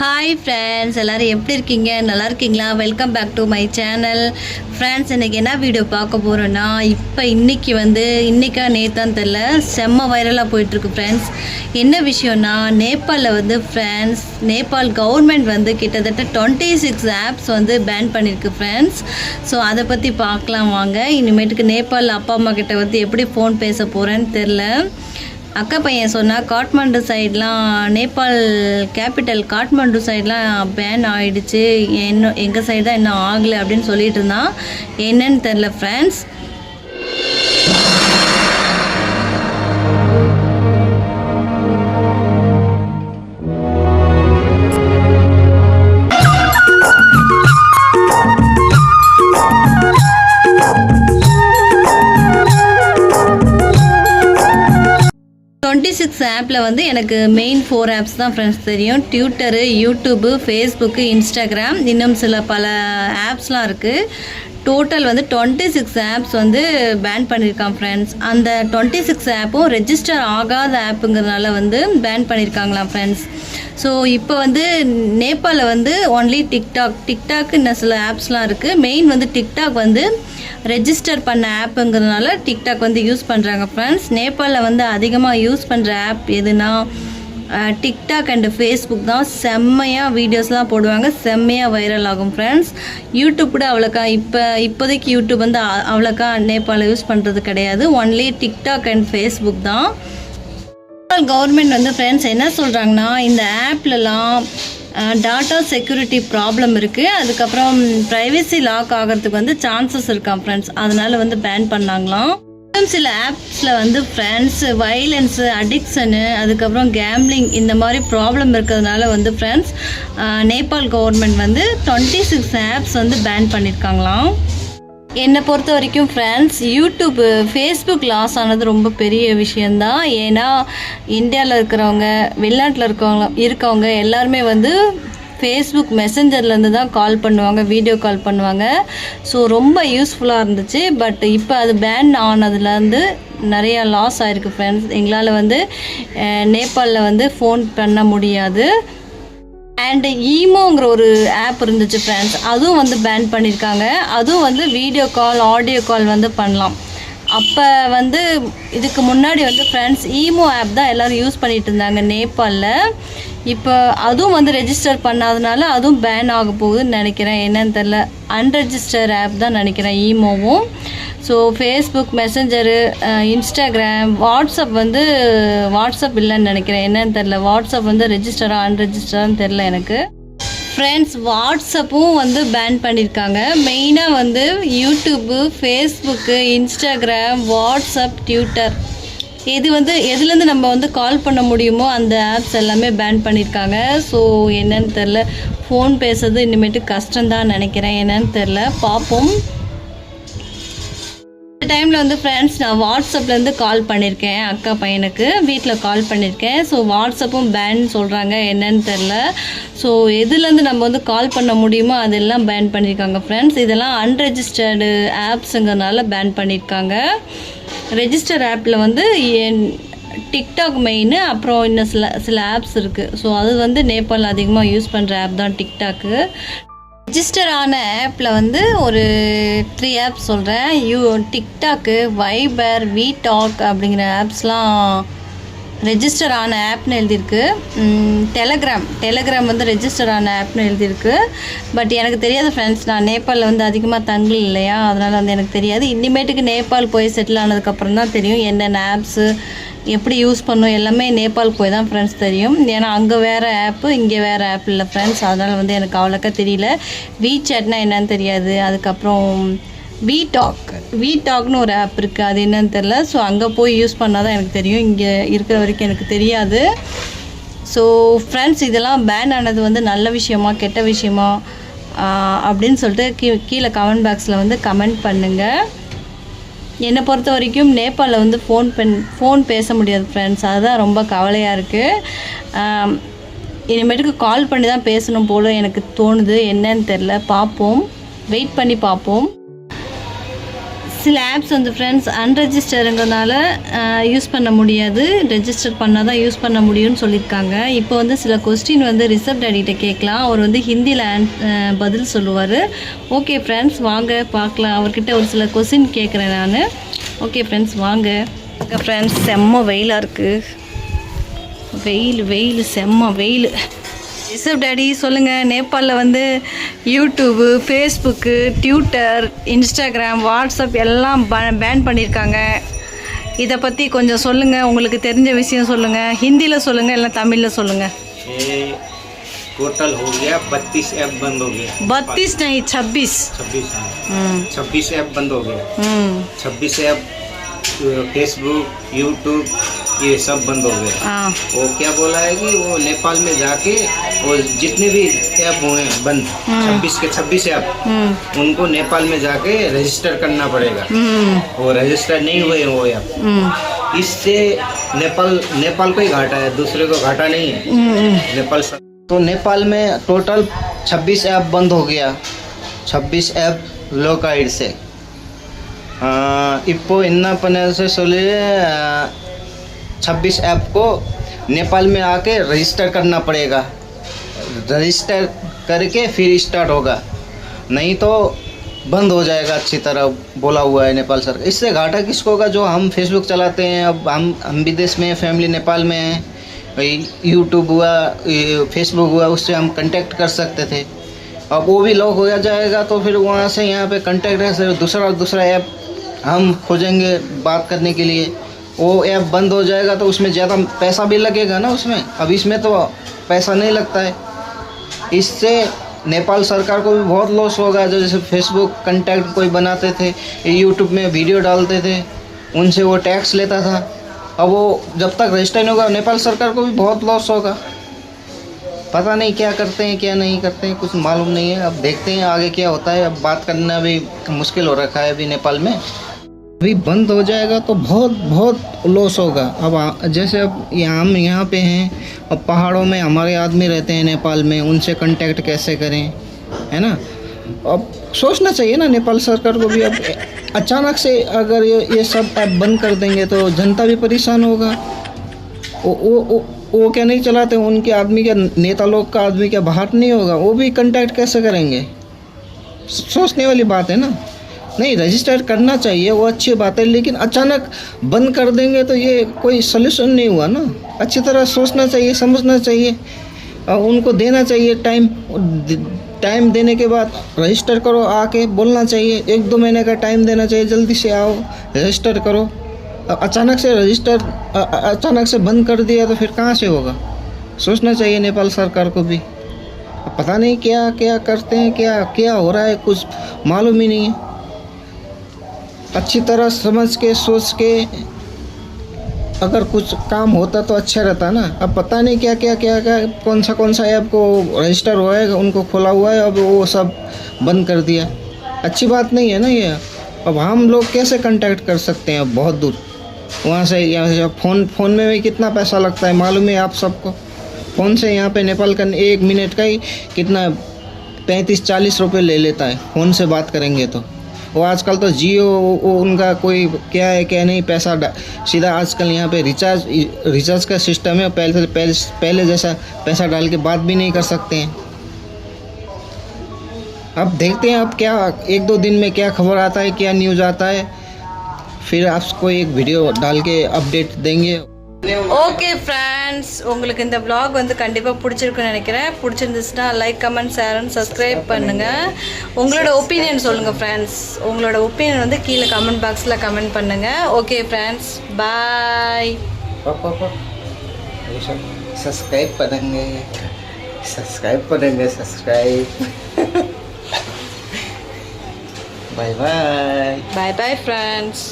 Hi friends, எல்லோரும் எப்படி இருக்கீங்க? நல்லா இருக்கீங்களா? Welcome back to my channel. Friends, இன்றைக்கி என்ன வீடியோ பார்க்க போகிறோன்னா, இன்றைக்கா நேத்தான் தெரில, செம்ம வைரலாக போயிட்டுருக்கு ஃப்ரெண்ட்ஸ். என்ன விஷயம்னா, நேபாளில் ஃப்ரெண்ட்ஸ், நேபாள் கவர்மெண்ட் கிட்டத்தட்ட 26 ஆப்ஸ் பேன் பண்ணியிருக்கு ஃப்ரெண்ட்ஸ். ஸோ அதை பற்றி பார்க்கலாம் வாங்க. இனிமேட்டுக்கு நேபாள் அப்பா அம்மா கிட்ட எப்படி ஃபோன் பேச போகிறேன்னு தெரில. அக்கா பையன் சொன்னால் காட்மாண்டு சைட்லாம், நேபாள் கேபிட்டல் காட்மாண்டு சைட்லாம் பேன் ஆகிடுச்சு, இன்னும் எங்கள் சைடு தான் இன்னும் ஆகலை அப்படின்னு சொல்லிட்டு இருந்தான். என்னன்னு தெரில ஃப்ரெண்ட்ஸ். ஆப்பில் எனக்கு மெயின் 4 ஆப்ஸ் தான் ஃப்ரெண்ட்ஸ் தெரியும். ட்விட்டரு, யூடியூப்பு, ஃபேஸ்புக்கு, இன்ஸ்டாகிராம், இன்னும் பல ஆப்ஸ்லாம் இருக்குது. டோட்டல் 26 ஆப்ஸ் பேன் பண்ணியிருக்கான் ஃப்ரெண்ட்ஸ். அந்த 26 ஆப்பும் ரெஜிஸ்டர் ஆகாத ஆப்புங்கிறதுனால பேன் பண்ணியிருக்காங்களாம் ஃப்ரெண்ட்ஸ். ஸோ இப்போ நேபாளில் ஒன்லி டிக்டாக் இன்னும் சில ஆப்ஸ்லாம் இருக்குது. மெயின் டிக்டாக் ரெஜிஸ்டர் பண்ண ஆப்புங்கிறதுனால டிக்டாக் யூஸ் பண்ணுறாங்க ஃப்ரெண்ட்ஸ். நேபாளில் அதிகமாக யூஸ் பண்ணுற ஆப் எதுனா டிக்டாக் அண்டு ஃபேஸ்புக் தான். செம்மையாக வீடியோஸ்லாம் போடுவாங்க, செம்மையாக வைரல் ஆகும் ஃப்ரெண்ட்ஸ். யூடியூப் கூட அவ்வளோக்கா இப்போதைக்கு யூடியூப் அவ்வளோக்கா நேபாளில் யூஸ் பண்ணுறது கிடையாது. ஒன்லி டிக்டாக் அண்ட் ஃபேஸ்புக் தான். கவர்மெண்ட் ஃப்ரெண்ட்ஸ் என்ன சொல்கிறாங்கன்னா, இந்த ஆப்லலாம் டாட்டா செக்யூரிட்டி ப்ராப்ளம் இருக்குது, அதுக்கப்புறம் ப்ரைவசி லாக் ஆகிறதுக்கு சான்சஸ் இருக்கான் ஃப்ரெண்ட்ஸ். அதனால் பேன் பண்ணாங்களாம். சில ஆப்ஸில் ஃப்ரெண்ட்ஸ் வைலன்ஸு, அடிக்ஷனு, அதுக்கப்புறம் கேம்லிங் இந்த மாதிரி ப்ராப்ளம் இருக்கிறதுனால friends Nepal government 26 apps ban பண்ணியிருக்காங்களாம். என்னை பொறுத்த வரைக்கும் ஃப்ரெண்ட்ஸ், யூடியூப்பு, ஃபேஸ்புக் லாஸ் ஆனது ரொம்ப பெரிய விஷயந்தான். ஏன்னா இந்தியாவில் இருக்கிறவங்க, வெளிநாட்டில் இருக்கவங்க எல்லாருமே ஃபேஸ்புக் மெசஞ்சர்லேருந்து தான் கால் பண்ணுவாங்க, வீடியோ கால் பண்ணுவாங்க. ஸோ ரொம்ப யூஸ்ஃபுல்லாக இருந்துச்சு. பட் இப்போ அது பேன் ஆனதுலேருந்து நிறையா லாஸ் ஆகிருக்கு ஃப்ரெண்ட்ஸ். எங்களால் நேபாளில் ஃபோன் பண்ண முடியாது. அண்டு ஈமோங்கிற ஒரு ஆப் இருந்துச்சு ஃப்ரெண்ட்ஸ், அதுவும் பேன் பண்ணியிருக்காங்க. அதுவும் வீடியோ கால், ஆடியோ கால் பண்ணலாம். அப்போ இதுக்கு முன்னாடி ஃப்ரெண்ட்ஸ் ஈமோ ஆப் தான் எல்லோரும் யூஸ் பண்ணிகிட்டு இருந்தாங்க நேபாளில். இப்போ அதுவும் ரெஜிஸ்டர் பண்ணாதனால அதுவும் பேன் ஆக போகுதுன்னு நினைக்கிறேன். என்னன்னு தெரில, அன்ரெஜிஸ்டர் ஆப் தான் நினைக்கிறேன் ஈமோவும். ஸோ ஃபேஸ்புக், மெசஞ்சரு, இன்ஸ்டாகிராம், வாட்ஸ்அப் இல்லைன்னு நினைக்கிறேன். என்னன்னு தெரில, வாட்ஸ்அப் ரெஜிஸ்டராக அன்ரெஜிஸ்டரான்னு தெரில எனக்கு ஃப்ரெண்ட்ஸ். வாட்ஸ்அப்பும் பேன் பண்ணியிருக்காங்க. மெயினாக YouTube, Facebook, Instagram, WhatsApp, Twitter, இது எதுலேருந்து நம்ம கால் பண்ண முடியுமோ அந்த ஆப்ஸ் எல்லாமே பேன் பண்ணியிருக்காங்க. ஸோ என்னன்னு தெரில, ஃபோன் பேசுறது இனிமேட்டு கஷ்டம்தான் நினைக்கிறேன். என்னன்னு தெரில, பார்ப்போம். டைமில் ஃப்ரெண்ட்ஸ் நான் வாட்ஸ்அப்லேருந்து கால் பண்ணியிருக்கேன், அக்கா பையனுக்கு வீட்டில் கால் பண்ணியிருக்கேன். ஸோ வாட்ஸ்அப்பும் பேன் சொல்கிறாங்க, என்னன்னு தெரில. ஸோ எதுலேருந்து நம்ம கால் பண்ண முடியுமோ அதெல்லாம் பேன் பண்ணியிருக்காங்க ஃப்ரெண்ட்ஸ். இதெல்லாம் அன்ரெஜிஸ்டர்டு ஆப்ஸுங்கிறதுனால பேன் பண்ணியிருக்காங்க. ரெஜிஸ்டர் ஆப்பில் டிக்டாக் மெயின், அப்புறம் இன்னும் சில ஆப்ஸ் இருக்குது. ஸோ அது நேபாளில் அதிகமாக யூஸ் பண்ணுற ஆப் தான் டிக்டாக்கு. ரெஜிஸ்டர் ஆன ஆப்பில் ஒரு 3 ஆப்ஸ் சொல்கிறேன். டிக்டாக்கு, வைபர், விடாக் அப்படிங்கிற ஆப்ஸ்லாம் ரெஜிஸ்டர் ஆன ஆப்னு எழுதியிருக்கு. டெலகிராம் ரெஜிஸ்டர் ஆன ஆப்னு எழுதியிருக்கு. பட் எனக்கு தெரியாது ஃப்ரெண்ட்ஸ், நான் நேபாளில் அதிகமாக தங்கல இல்லையா, அதனால் எனக்கு தெரியாது. இனிமேட்டுக்கு நேபாள் போய் செட்டில் ஆனதுக்கப்புறம் தான் தெரியும் என்னென்ன ஆப்ஸு எப்படி யூஸ் பண்ணணும், எல்லாமே நேபாள் போய் தான் ஃப்ரெண்ட்ஸ் தெரியும். ஏன்னா அங்கே வேறு ஆப்பு, இங்கே வேறு ஆப் இல்லை ஃப்ரெண்ட்ஸ். அதனால் எனக்கு அவ்வளோக்கா தெரியல. வீசாட்னா என்னன்னு தெரியாது. அதுக்கப்புறம் விடாக்னு ஒரு ஆப் இருக்குது, அது என்னன்னு தெரில. ஸோ அங்கே போய் யூஸ் பண்ணால் தான் எனக்கு தெரியும், இங்கே இருக்கிற வரைக்கும் எனக்கு தெரியாது. ஸோ ஃப்ரெண்ட்ஸ், இதெல்லாம் பேன் ஆனது நல்ல விஷயமா கெட்ட விஷயமா அப்படின்னு சொல்லிட்டு கீழே கமெண்ட் பாக்ஸில் கமெண்ட் பண்ணுங்கள். என்னை பொறுத்த வரைக்கும் நேபாளில் ஃபோன் பேச முடியாது ஃப்ரெண்ட்ஸ். அதுதான் ரொம்ப கவலையாக இருக்குது. இனிமேட்டுக்கு கால் பண்ணி தான் பேசணும் போல் எனக்கு தோணுது. என்னன்னு தெரில, பார்ப்போம், வெயிட் பண்ணி பார்ப்போம். சில ஆப்ஸ் வந்து ஃப்ரெண்ட்ஸ் அன்ரெஜிஸ்டருங்கிறதுனால யூஸ் பண்ண முடியாது, ரெஜிஸ்டர் பண்ணால் தான் யூஸ் பண்ண முடியும்னு சொல்லியிருக்காங்க. இப்போ வந்து சில கொஸ்டின் வந்து ரிசப்ட் டாடிகிட்ட கேட்கலாம், அவர் வந்து ஹிந்தியில் பதில் சொல்லுவார். ஓகே ஃப்ரெண்ட்ஸ் வாங்க பார்க்கலாம், அவர்கிட்ட ஒரு சில கொஸ்டின் கேட்குறேன் நான். ஓகே ஃப்ரெண்ட்ஸ் வாங்க. ஃப்ரெண்ட்ஸ் செம்ம வெயிலாக இருக்குது, வெயில் செம்ம வெயில். ரிசப்ட் டாடி சொல்லுங்கள், நேபாளில் வந்து YouTube, Facebook, Twitter, Instagram, WhatsApp எல்லாம் பேன் பண்ணியிருக்காங்க. இதை பற்றி கொஞ்சம் சொல்லுங்கள், உங்களுக்கு தெரிஞ்ச விஷயம் சொல்லுங்கள். ஹிந்தியில் சொல்லுங்கள் இல்லை தமிழில் சொல்லுங்கள். टोटल हो गया 32 ऐप बंद हो गया. 32 नहीं 26. 26 ऐप बंद हो गया. 26 ऐप फेसबुक, यूट्यूब ये सब बंद हो गए. वो क्या बोला है कि वो नेपाल में जाके वो जितने भी ऐप हुए हैं बंद 26 के 26 ऐप उनको नेपाल में जाके रजिस्टर करना पड़ेगा. वो रजिस्टर नहीं हुए वो ऐप. इससे नेपाल को ही घाटा है, दूसरे को घाटा नहीं है. नेपाल तो नेपाल में टोटल 26 ऐप बंद हो गया. 26 ऐप लोकाइड से इप्पो इन्ना पने से सोले 26 ऐप को नेपाल में आके रजिस्टर करना पड़ेगा. रजिस्टर करके फिर स्टार्ट होगा, नहीं तो बंद हो जाएगा. अच्छी तरह बोला हुआ है नेपाल सरकार. इससे घाटा किसको होगा? जो हम फेसबुक चलाते हैं, अब हम विदेश में, फैमिली नेपाल में है, यूट्यूब हुआ, फेसबुक हुआ, उससे हम कांटेक्ट कर सकते थे. अब वो भी लॉक हो जाएगा तो फिर वहाँ से यहाँ पे कांटेक्ट है, दूसरा ऐप हम खोजेंगे बात करने के लिए. वो ऐप बंद हो जाएगा तो उसमें ज़्यादा पैसा भी लगेगा ना उसमें. अब इसमें तो पैसा नहीं लगता है. इससे नेपाल सरकार को भी बहुत लॉस होगा. जो जैसे फेसबुक कांटेक्ट कोई बनाते थे, यूट्यूब में वीडियो डालते थे, उनसे वो टैक्स लेता था. अब वो जब तक रजिस्टर नहीं होगा नेपाल सरकार को भी बहुत लॉस होगा. पता नहीं क्या करते हैं क्या नहीं करते हैं, कुछ मालूम नहीं है. अब देखते हैं आगे क्या होता है. अब बात करना भी मुश्किल हो रखा है अभी नेपाल में. अभी बंद हो जाएगा तो बहुत लॉस होगा. अब जैसे अब हम यहाँ पे हैं, अब पहाड़ों में हमारे आदमी रहते हैं नेपाल में, उनसे कांटेक्ट कैसे करें, है ना. अब सोचना चाहिए ना नेपाल सरकार को भी. अब अचानक से अगर ये सब ऐप बंद कर देंगे तो जनता भी परेशान होगा. वो क्या नहीं चलाते, उनके आदमी के नेता लोग का आदमी क्या बाहर नहीं होगा, वो भी कांटेक्ट कैसे करेंगे. सोचने वाली बात है ना. नहीं, रजिस्टर करना चाहिए, वो अच्छी बात है, लेकिन अचानक बंद कर देंगे तो ये कोई सल्यूशन नहीं हुआ ना. अच्छी तरह सोचना चाहिए, समझना चाहिए, और उनको देना चाहिए टाइम देने के बाद रजिस्टर करो. आके बोलना चाहिए, 1-2 महीने का टाइम देना चाहिए, जल्दी से आओ रजिस्टर करो. अचानक से बंद कर दिया तो फिर कहाँ से होगा. सोचना चाहिए नेपाल सरकार को भी. पता नहीं क्या क्या करते हैं, क्या हो रहा है, कुछ मालूम ही नहीं है. अच्छी तरह समझ के सोच के अगर कुछ काम होता तो अच्छा रहता ना. अब पता नहीं क्या कौन सा ऐप को रजिस्टर हुआ है, उनको खोला हुआ है, अब वो सब बंद कर दिया. अच्छी बात नहीं है ना ये. अब हम लोग कैसे कांटेक्ट कर सकते हैं बहुत दूर वहाँ से. यहाँ से फ़ोन में भी कितना पैसा लगता है मालूम है आप सबको. फ़ोन से यहाँ पे नेपाल का 1 मिनट का ही कितना 35-40 रुपये ले लेता है. फ़ोन से बात करेंगे तो वो आजकल तो जियो उनका कोई क्या है क्या नहीं, पैसा सीधा आजकल यहाँ पे रिचार्ज का सिस्टम है. पहले जैसा पैसा डाल के बात भी नहीं कर सकते हैं. अब देखते हैं अब क्या 1-2 दिन में क्या खबर आता है, क्या न्यूज़ आता है, फिर आपको एक वीडियो डाल के अपडेट देंगे. ஓகே ஃப்ரெண்ட்ஸ், உங்களுக்கு இந்த vlog வந்து கண்டிப்பாக பிடிச்சிருக்குன்னு நினைக்கிறேன். பிடிச்சிருந்துச்சுன்னா like, comment, share and subscribe பண்ணுங்கள். உங்களோட ஒப்பீனியன் சொல்லுங்கள் ஃப்ரெண்ட்ஸ். உங்களோட ஒப்பீனியன் வந்து கீழே கமெண்ட் பாக்ஸில் கமெண்ட் பண்ணுங்கள். Okay friends, bye. सब्सक्राइब பண்ணுங்க. Bye bye friends.